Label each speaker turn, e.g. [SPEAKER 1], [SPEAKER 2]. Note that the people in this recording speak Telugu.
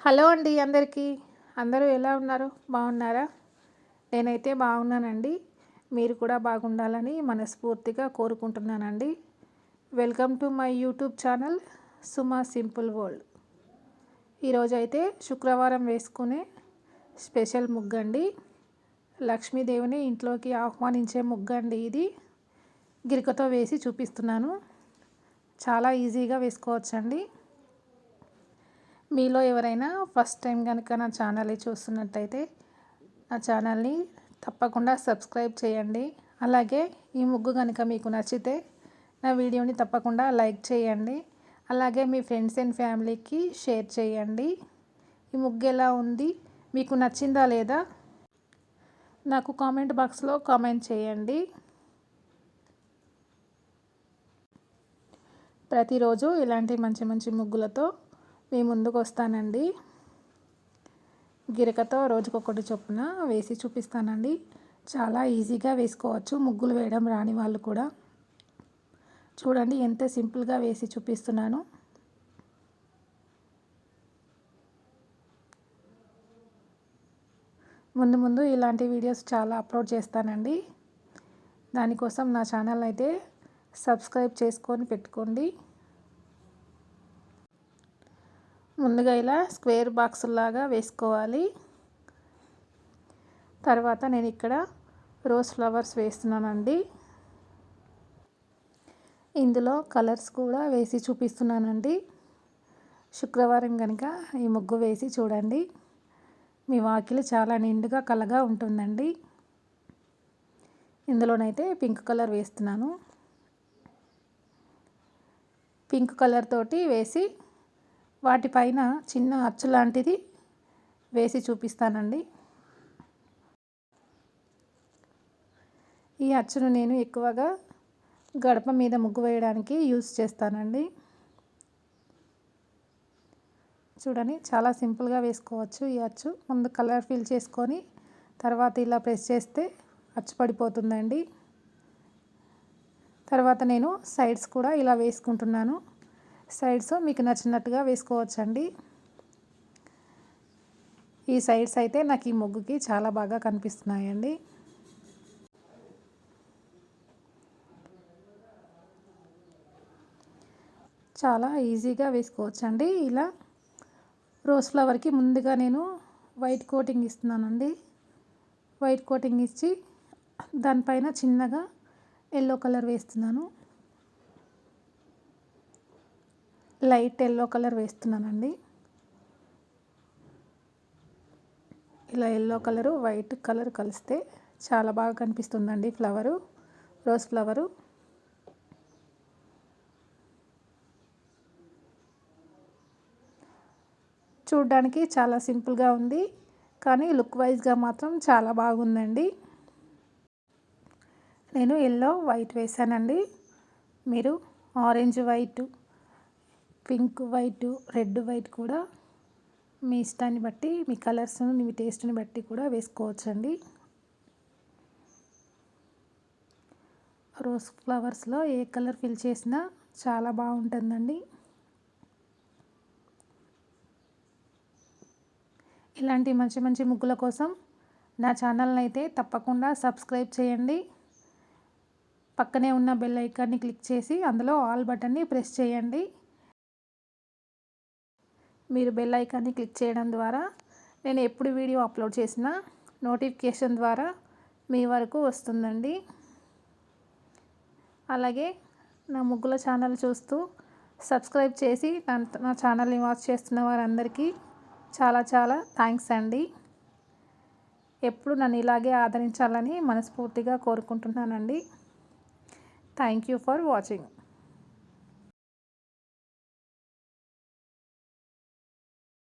[SPEAKER 1] హలో అండి అందరికీ. అందరూ ఎలా ఉన్నారు? బాగున్నారా? నేనైతే బాగున్నానండి. మీరు కూడా బాగుండాలని మనస్ఫూర్తిగా కోరుకుంటున్నానండి. Welcome to my YouTube channel Suma simple world. ఈరోజైతే శుక్రవారం వేసుకునే స్పెషల్ ముగ్గండి. లక్ష్మీదేవిని ఇంట్లోకి ఆహ్వానించే ముగ్గండి ఇది. గిరికతో వేసి చూపిస్తున్నాను. చాలా ఈజీగా వేసుకోవచ్చండి. మీలో ఎవరైనా ఫస్ట్ టైం కనుక నా ఛానల్ని చూస్తున్నట్టయితే నా ఛానల్ని తప్పకుండా సబ్స్క్రైబ్ చేయండి. అలాగే ఈ ముగ్గు కనుక మీకు నచ్చితే నా వీడియోని తప్పకుండా లైక్ చేయండి. అలాగే మీ ఫ్రెండ్స్ అండ్ ఫ్యామిలీకి షేర్ చేయండి. ఈ ముగ్గు ఎలా ఉంది, మీకు నచ్చిందా లేదా నాకు కామెంట్ బాక్స్లో కామెంట్ చేయండి. ప్రతిరోజు ఇలాంటి మంచి మంచి ముగ్గులతో మీ ముందుకు వస్తానండి. గిరకతో రోజుకొకటి చొప్పున వేసి చూపిస్తానండి. చాలా ఈజీగా వేసుకోవచ్చు ముగ్గులు వేయడం రాని వాళ్ళు కూడా. చూడండి ఎంత సింపుల్గా వేసి చూపిస్తున్నాను. ముందు ముందు ఇలాంటి వీడియోస్ చాలా అప్లోడ్ చేస్తానండి. దానికోసం నా ఛానల్ అయితే సబ్స్క్రైబ్ చేసుకొని పెట్టుకోండి. ముందుగా ఇలా స్క్వేర్ బాక్స్ లాగా వేసుకోవాలి. తర్వాత నేను ఇక్కడ రోజ్ ఫ్లవర్స్ వేస్తున్నానండి. ఇందులో కలర్స్ కూడా వేసి చూపిస్తున్నానండి. శుక్రవారం కనుక ఈ ముగ్గు వేసి చూడండి. మీ వాకిలి చాలా నిండుగా కలగా ఉంటుందండి. ఇందులోనైతే పింక్ కలర్ వేస్తున్నాను. పింక్ కలర్ తోటి వేసి వాటిపైన చిన్న అచ్చు లాంటిది వేసి చూపిస్తానండి. ఈ అచ్చును నేను ఎక్కువగా గడప మీద ముగ్గు వేయడానికి యూజ్ చేస్తానండి. చూడండి చాలా సింపుల్గా వేసుకోవచ్చు. ఈ అచ్చు ముందు కలర్ ఫిల్ చేసుకొని తర్వాత ఇలా ప్రెస్ చేస్తే అచ్చు పడిపోతుందండి. తర్వాత నేను సైడ్స్ కూడా ఇలా వేసుకుంటున్నాను. సైడ్స్ మీకు నచ్చినట్టుగా వేసుకోవచ్చండి. ఈ సైడ్స్ అయితే నాకు ఈ ముగ్గుకి చాలా బాగా కనిపిస్తున్నాయండి. చాలా ఈజీగా వేసుకోవచ్చండి. ఇలా రోజ్ ఫ్లవర్కి ముందుగా నేను వైట్ కోటింగ్ ఇస్తున్నానండి. వైట్ కోటింగ్ ఇచ్చి దానిపైన చిన్నగా ఎల్లో కలర్ వేస్తున్నాను. లైట్ ఎల్లో కలర్ వేస్తున్నానండి. ఇలా ఎల్లో కలరు వైట్ కలర్ కలిస్తే చాలా బాగా కనిపిస్తుందండి ఫ్లవరు, రోజ్ ఫ్లవరు. చూడ్డానికి చాలా సింపుల్గా ఉంది, కానీ లుక్ వైజ్గా మాత్రం చాలా బాగుందండి. నేను ఎల్లో వైట్ వేసానండి. మీరు orange white, pink white, red white కూడా మీ ఇష్టాన్ని బట్టి, మీ కలర్స్ను మీ టేస్ట్ని బట్టి కూడా వేసుకోవచ్చండి. రోజ్ ఫ్లవర్స్లో ఏ కలర్ ఫిల్ చేసినా చాలా బాగుంటుందండి. ఇలాంటి మంచి మంచి ముగ్గుల కోసం నా ఛానల్ని అయితే తప్పకుండా సబ్స్క్రైబ్ చేయండి. పక్కనే ఉన్న బెల్ ఐకాన్ని క్లిక్ చేసి అందులో ఆల్ బటన్ని ప్రెస్ చేయండి. మీరు బెల్ ఐకాన్ని క్లిక్ చేయడం ద్వారా నేను ఎప్పుడు వీడియో అప్లోడ్ చేసినా నోటిఫికేషన్ ద్వారా మీ వరకు వస్తుందండి. అలాగే నా ముగ్గుల ఛానల్ చూస్తూ సబ్స్క్రైబ్ చేసి నా ఛానల్ని వాచ్ చేస్తున్న వారందరికీ చాలా చాలా థ్యాంక్స్ అండి. ఎప్పుడు నన్ను ఇలాగే ఆదరించాలని మనస్ఫూర్తిగా కోరుకుంటున్నానండి. Thank you for watching.